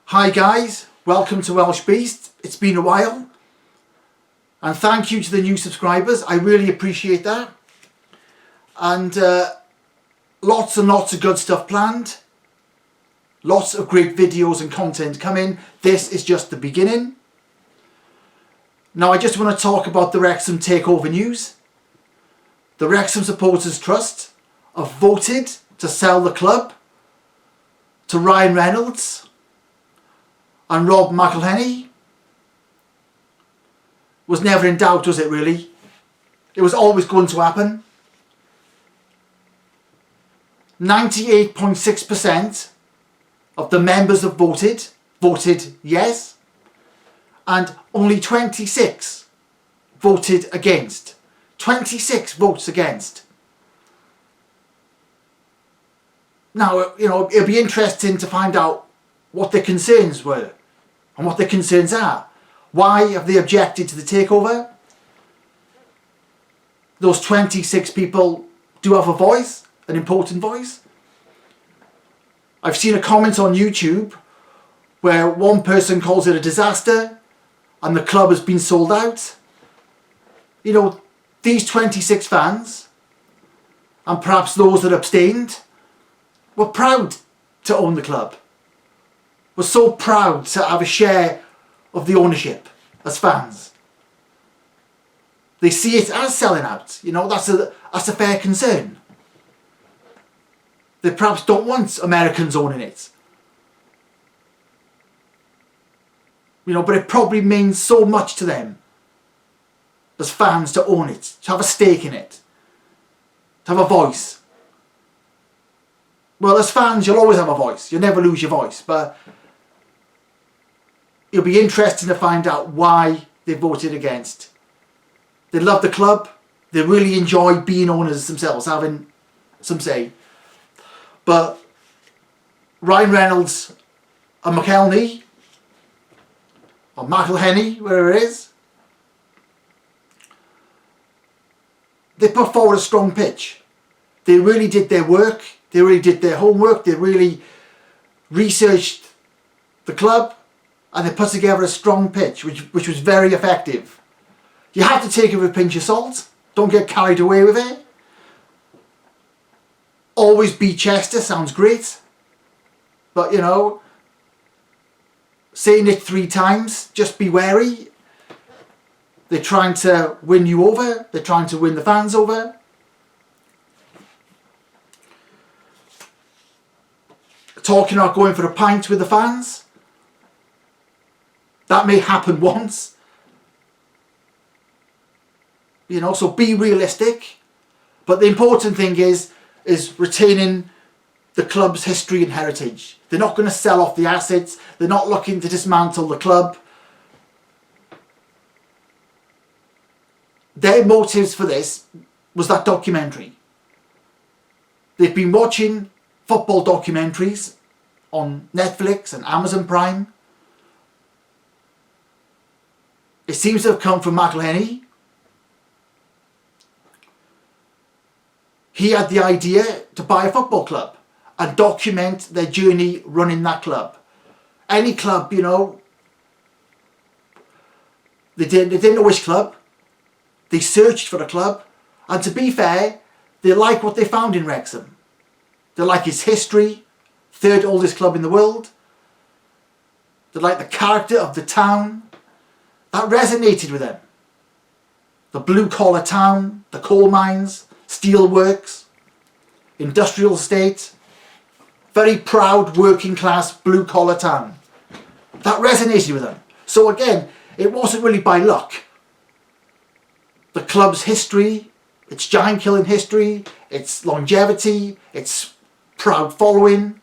Hi guys, welcome to Welsh Beast. It's been a while. And thank you to the new subscribers. I really appreciate that. And lots and lots of good stuff planned. Lots of great videos and content coming. This is just the beginning. Now I just want to talk about the Wrexham Takeover news. The Wrexham Supporters Trust have voted to sell the club to Reynolds and Rob McElhenney. Was never in doubt, was it really? It was always going to happen. 98.6% of the members have voted yes, and only 26 voted against. 26 votes against. Now, it'll be interesting to find out what their concerns were and what their concerns are. Why have they objected to the takeover? Those 26 people do have a voice, an important voice. I've seen a comment on YouTube where one person calls it a disaster and the club has been sold out. These 26 fans, and perhaps those that abstained, were proud to own the club. Were so proud to have a share of the ownership as fans. They see it as selling out. That's a fair concern. They perhaps don't want Americans owning it. But it probably means so much to them as fans to own it, to have a stake in it, to have a voice. Well, as fans, you'll always have a voice. You'll never lose your voice. But it'll be interesting to find out why they voted against. They love the club. They really enjoy being owners themselves, having some say. But Reynolds and McElhenney, or McElhenney, wherever it is, they put forward a strong pitch. They really did their work. They really did their homework. They really researched the club. And they put together a strong pitch, which was very effective. You have to take it with a pinch of salt. Don't get carried away with it. Always beat Chester sounds great. But, saying it 3 times, just be wary. They're trying to win you over. They're trying to win the fans over. Talking about going for a pint with the fans. That may happen once. So be realistic. But the important thing is retaining the club's history and heritage. They're not going to sell off the assets. They're not looking to dismantle the club. Their motives for this was that documentary. They've been watching football documentaries on Netflix and Amazon Prime. It seems to have come from McElhenney. He had the idea to buy a football club and document their journey running that club. Any club, they didn't know which club. They searched for a club. And to be fair, they like what they found in Wrexham. They like its history, 3rd oldest club in the world. They like the character of the town. That resonated with them. The blue-collar town, the coal mines, steel works, industrial estate, very proud working-class blue-collar town. That resonated with them. So again, it wasn't really by luck. The club's history, its giant-killing history, its longevity, its proud following,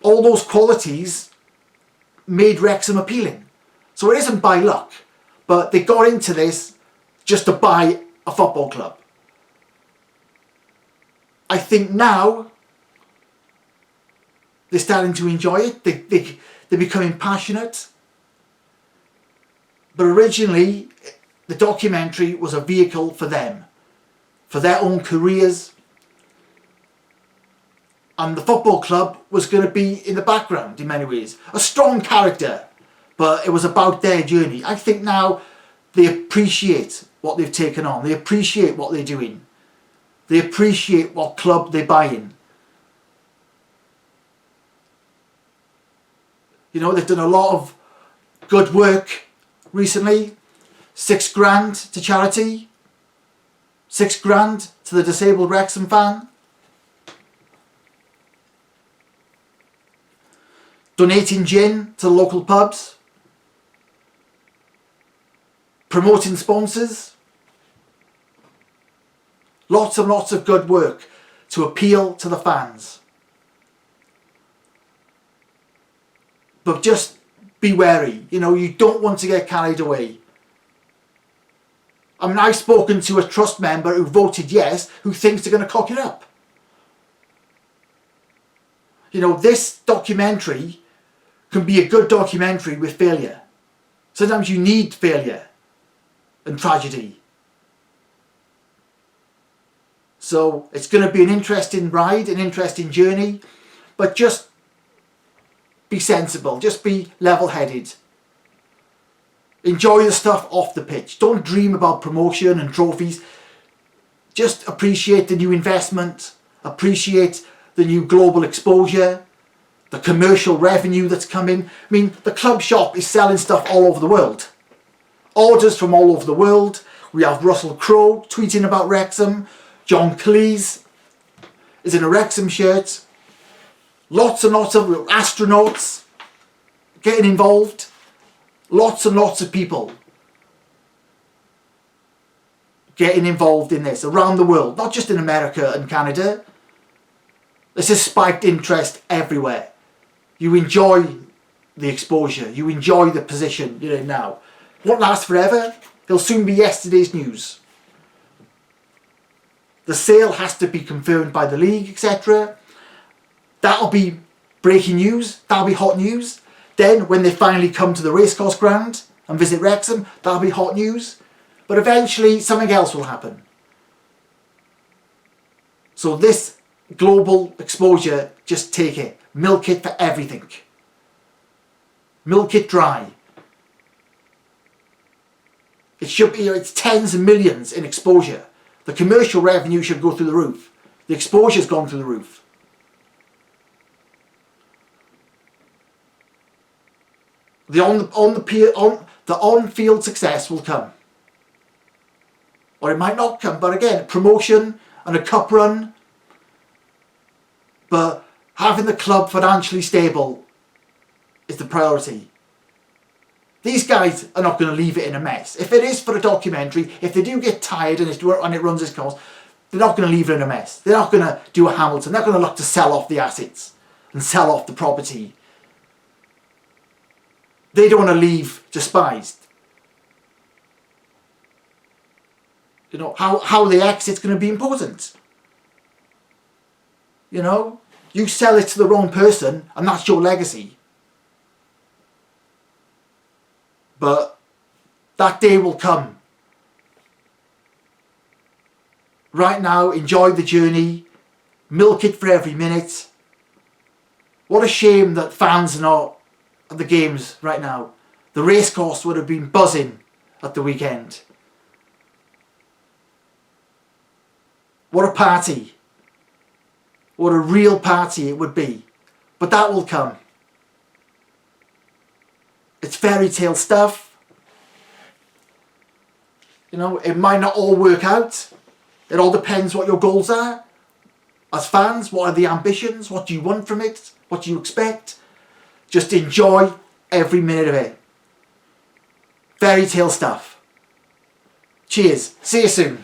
all those qualities made Wrexham appealing. So it isn't by luck, but they got into this just to buy a football club. I think now they're starting to enjoy it. They're becoming passionate. But originally, the documentary was a vehicle for them, for their own careers, And the football club was going to be in the background in many ways. A strong character, but it was about their journey. I think now they appreciate what they've taken on. They appreciate what they're doing. They appreciate what club they buy in. You know, they've done a lot of good work recently. £6,000 to charity. £6,000 to the disabled Wrexham fan. Donating gin to the local pubs. Promoting sponsors. Lots and lots of good work to appeal to the fans. But just be wary. You know, you don't want to get carried away. I mean, I've spoken to a trust member who voted yes, who thinks they're going to cock it up. You know, this documentary can be a good documentary with failure. Sometimes you need failure and tragedy. So it's going to be an interesting ride, an interesting journey, but just be sensible, just be level-headed. Enjoy the stuff off the pitch. Don't dream about promotion and trophies. Just appreciate the new investment, appreciate the new global exposure, the commercial revenue that's coming. I mean, the club shop is selling stuff all over the world. Orders from all over the world. We have Russell Crowe tweeting about Wrexham. John Cleese is in a Wrexham shirt. Lots and lots of astronauts getting involved. Lots and lots of people getting involved in this around the world. Not just in America and Canada. This has spiked interest everywhere. You enjoy the exposure. You enjoy the position you're in now. It won't last forever. It'll soon be yesterday's news. The sale has to be confirmed by the league, etc. That'll be breaking news. That'll be hot news. Then, when they finally come to the racecourse ground and visit Wrexham, that'll be hot news. But eventually, something else will happen. So this global exposure, just take it. Milk it for everything. Milk it dry. It should be, it's tens of millions in exposure. The commercial revenue should go through the roof. The exposure's gone through the roof. The on-field success will come. Or it might not come, but again, promotion and a cup run. But having the club financially stable is the priority. These guys are not going to leave it in a mess. If it is for a documentary, if they do get tired and it runs its course, they're not going to leave it in a mess. They're not going to do a Hamilton. They're not going to look to sell off the assets and sell off the property. They don't want to leave despised. You know, how they exit's going to be important. You know, you sell it to the wrong person and that's your legacy. But that day will come. Right now, enjoy the journey. Milk it for every minute. What a shame that fans are not at the games right now. The racecourse would have been buzzing at the weekend. What a party. What a real party it would be. But that will come. It's fairy tale stuff. You know, it might not all work out. It all depends what your goals are. As fans, what are the ambitions? What do you want from it? What do you expect? Just enjoy every minute of it. Fairy tale stuff. Cheers. See you soon.